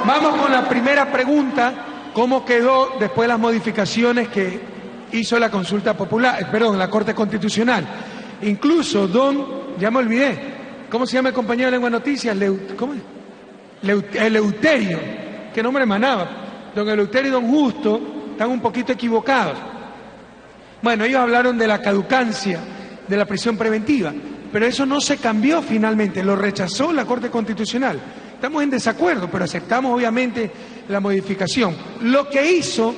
Vamos con la primera pregunta. ¿Cómo quedó después de las modificaciones que hizo la consulta popular, la Corte Constitucional? Incluso ya me olvidé, ¿cómo se llama el compañero de Lengua Noticias? Eleuterio, qué nombre emanaba. Don Eleuterio y don Justo están un poquito equivocados. Bueno, ellos hablaron de la caducancia de la prisión preventiva, pero eso no se cambió finalmente, lo rechazó la Corte Constitucional. Estamos en desacuerdo, pero aceptamos obviamente la modificación. Lo que hizo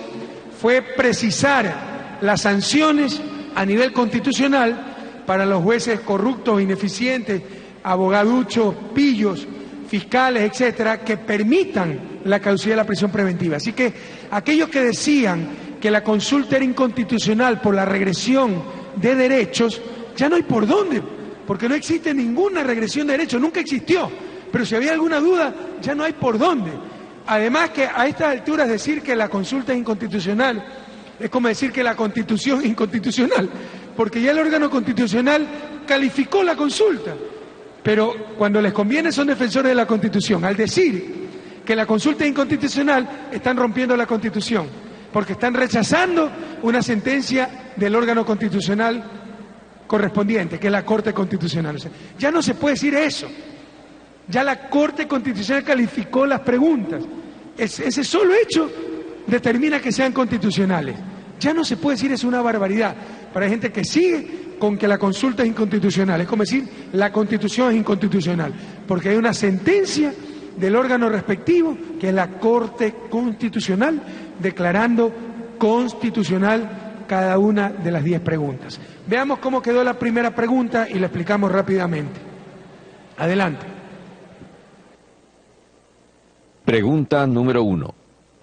fue precisar las sanciones a nivel constitucional para los jueces corruptos, ineficientes, abogaduchos, pillos, fiscales, etcétera, que permitan la caducidad de la prisión preventiva. Así que aquellos que decían que la consulta era inconstitucional por la regresión de derechos, ya no hay por dónde, porque no existe ninguna regresión de derechos, nunca existió. Pero si había alguna duda, ya no hay por dónde. Además que a estas alturas decir que la consulta es inconstitucional es como decir que la Constitución es inconstitucional, porque ya el órgano constitucional calificó la consulta. Pero cuando les conviene son defensores de la Constitución. Al decir que la consulta es inconstitucional, están rompiendo la Constitución, porque están rechazando una sentencia del órgano constitucional correspondiente, que es la Corte Constitucional. O sea, ya no se puede decir eso. Ya la Corte Constitucional calificó las preguntas. Ese solo hecho determina que sean constitucionales. Ya no se puede decir, es una barbaridad. Para hay gente que sigue con que la consulta es inconstitucional. Es como decir, la Constitución es inconstitucional, porque hay una sentencia del órgano respectivo, que es la Corte Constitucional, declarando constitucional cada una de las 10 preguntas. Veamos cómo quedó la primera pregunta y la explicamos rápidamente. Adelante. Pregunta número 1.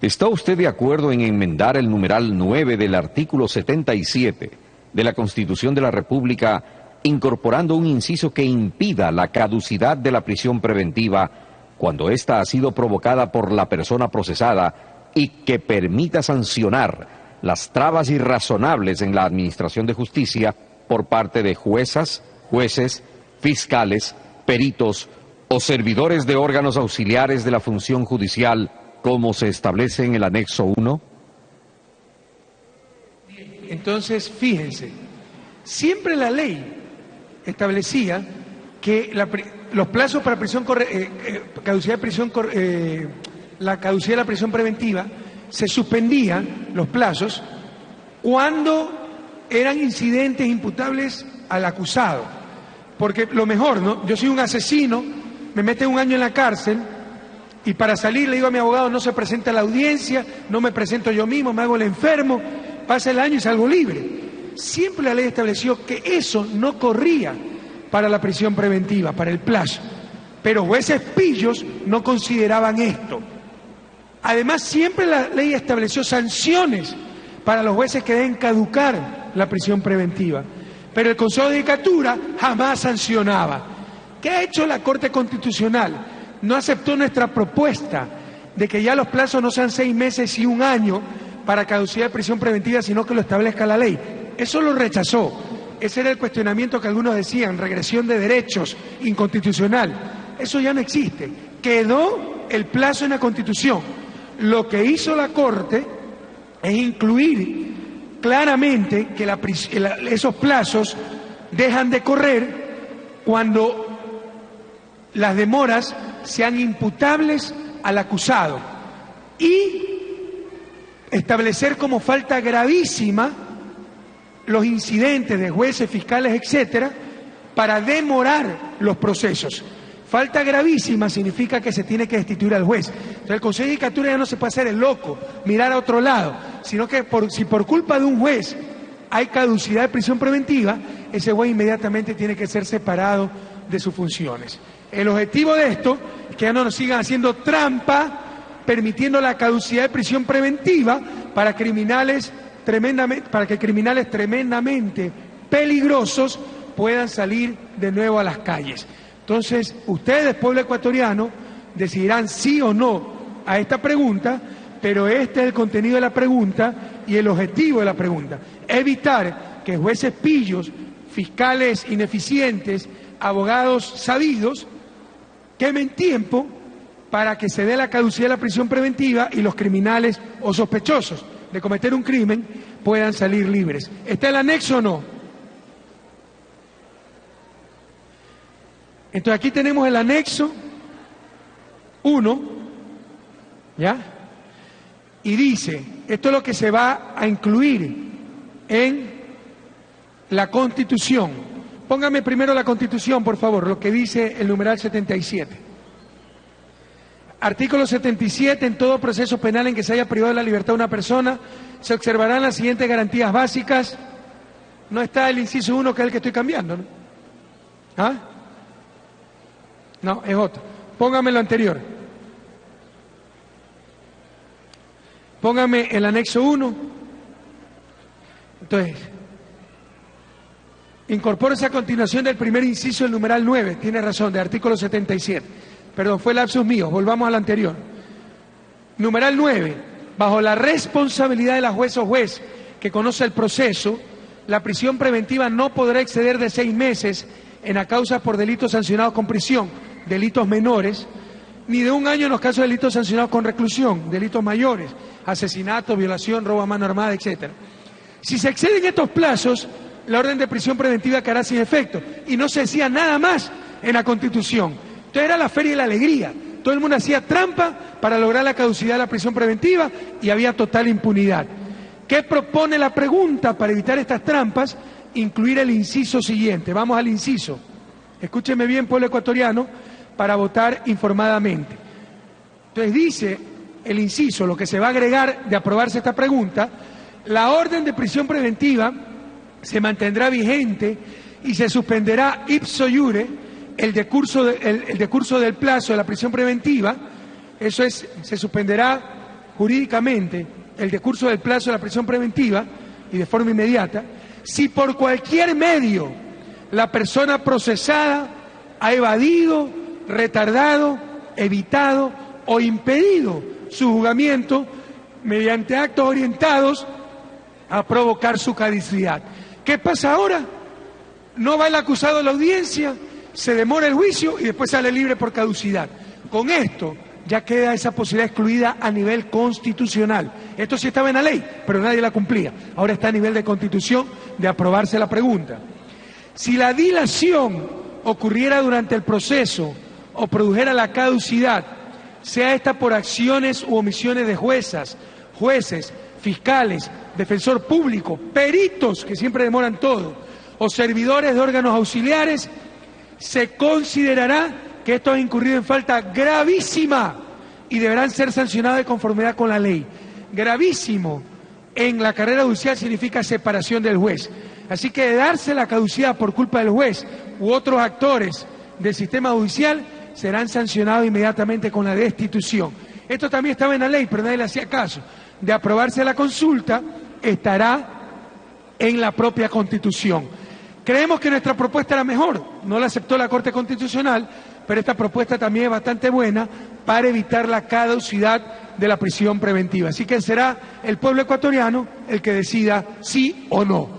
¿Está usted de acuerdo en enmendar el numeral 9 del artículo 77 de la Constitución de la República, incorporando un inciso que impida la caducidad de la prisión preventiva cuando ésta ha sido provocada por la persona procesada y que permita sancionar las trabas irrazonables en la administración de justicia por parte de juezas, jueces, fiscales, peritos o servidores de órganos auxiliares de la función judicial, como se establece en el anexo 1? Entonces, fíjense, siempre la ley establecía que los plazos para la caducidad de la prisión preventiva se suspendían los plazos cuando eran incidentes imputables al acusado. Porque lo mejor, ¿no? Yo soy un asesino, me meten 1 año en la cárcel y para salir le digo a mi abogado, no se presenta a la audiencia, no me presento yo mismo, me hago el enfermo, pasa el año y salgo libre. Siempre la ley estableció que eso no corría para la prisión preventiva, para el plazo. Pero jueces pillos no consideraban esto. Además, siempre la ley estableció sanciones para los jueces que deben caducar la prisión preventiva. Pero el Consejo de Judicatura jamás sancionaba. ¿Qué ha hecho la Corte Constitucional? No aceptó nuestra propuesta de que ya los plazos no sean 6 meses y 1 año para caducidad de prisión preventiva, sino que lo establezca la ley. Eso lo rechazó. Ese era el cuestionamiento que algunos decían, regresión de derechos, inconstitucional. Eso ya no existe. Quedó el plazo en la Constitución. Lo que hizo la Corte es incluir claramente que esos plazos dejan de correr cuando las demoras sean imputables al acusado y establecer como falta gravísima los incidentes de jueces, fiscales, etcétera, para demorar los procesos. Falta gravísima significa que se tiene que destituir al juez. Entonces el Consejo de Judicatura ya no se puede hacer el loco, mirar a otro lado, sino que si por culpa de un juez hay caducidad de prisión preventiva, ese juez inmediatamente tiene que ser separado de sus funciones. El objetivo de esto es que ya no nos sigan haciendo trampa, permitiendo la caducidad de prisión preventiva para que criminales tremendamente peligrosos puedan salir de nuevo a las calles. Entonces, ustedes, pueblo ecuatoriano, decidirán sí o no a esta pregunta, pero este es el contenido de la pregunta y el objetivo de la pregunta. Evitar que jueces pillos, fiscales ineficientes, abogados sabidos, quemen tiempo para que se dé la caducidad de la prisión preventiva y los criminales o sospechosos de cometer un crimen puedan salir libres. ¿Está el anexo o no? Entonces aquí tenemos el anexo 1, ¿ya? Y dice, esto es lo que se va a incluir en la Constitución. Póngame primero la Constitución, por favor, lo que dice el numeral 77. Artículo 77. En todo proceso penal en que se haya privado de la libertad de una persona, se observarán las siguientes garantías básicas. No está el inciso 1, que es el que estoy cambiando, ¿no? ¿Ah? No, es otro. Póngame lo anterior. Póngame el anexo 1. Entonces, incorpórese a continuación del primer inciso del numeral 9, tiene razón, del artículo 77. Perdón, fue lapsus mío, volvamos al anterior. Numeral 9, bajo la responsabilidad de la jueza o juez que conoce el proceso, la prisión preventiva no podrá exceder de 6 meses en la causa por delitos sancionados con prisión, delitos menores, ni de 1 año en los casos de delitos sancionados con reclusión, delitos mayores, asesinato, violación, robo a mano armada, etc. Si se exceden estos plazos, la orden de prisión preventiva quedará sin efecto. Y no se decía nada más en la Constitución. Entonces era la feria y la alegría. Todo el mundo hacía trampa para lograr la caducidad de la prisión preventiva y había total impunidad. ¿Qué propone la pregunta para evitar estas trampas? Incluir el inciso siguiente. Vamos al inciso. Escúcheme bien, pueblo ecuatoriano, para votar informadamente. Entonces dice el inciso, lo que se va a agregar de aprobarse esta pregunta: la orden de prisión preventiva se mantendrá vigente y se suspenderá ipso iure el decurso del plazo de la prisión preventiva. Eso es, se suspenderá jurídicamente el decurso del plazo de la prisión preventiva y de forma inmediata, si por cualquier medio la persona procesada ha evadido, retardado, evitado o impedido su juzgamiento mediante actos orientados a provocar su caducidad. ¿Qué pasa ahora? No va el acusado a la audiencia, se demora el juicio y después sale libre por caducidad. Con esto ya queda esa posibilidad excluida a nivel constitucional. Esto sí estaba en la ley, pero nadie la cumplía. Ahora está a nivel de Constitución de aprobarse la pregunta. Si la dilación ocurriera durante el proceso o produjera la caducidad, sea esta por acciones u omisiones de juezas, jueces, fiscales, defensor público, peritos, que siempre demoran todo, o servidores de órganos auxiliares, se considerará que esto ha incurrido en falta gravísima y deberán ser sancionados de conformidad con la ley. Gravísimo en la carrera judicial significa separación del juez. Así que de darse la caducidad por culpa del juez u otros actores del sistema judicial, serán sancionados inmediatamente con la destitución. Esto también estaba en la ley, pero nadie le hacía caso. De aprobarse la consulta, estará en la propia Constitución. Creemos que nuestra propuesta era mejor, no la aceptó la Corte Constitucional, pero esta propuesta también es bastante buena para evitar la caducidad de la prisión preventiva. Así que será el pueblo ecuatoriano el que decida sí o no.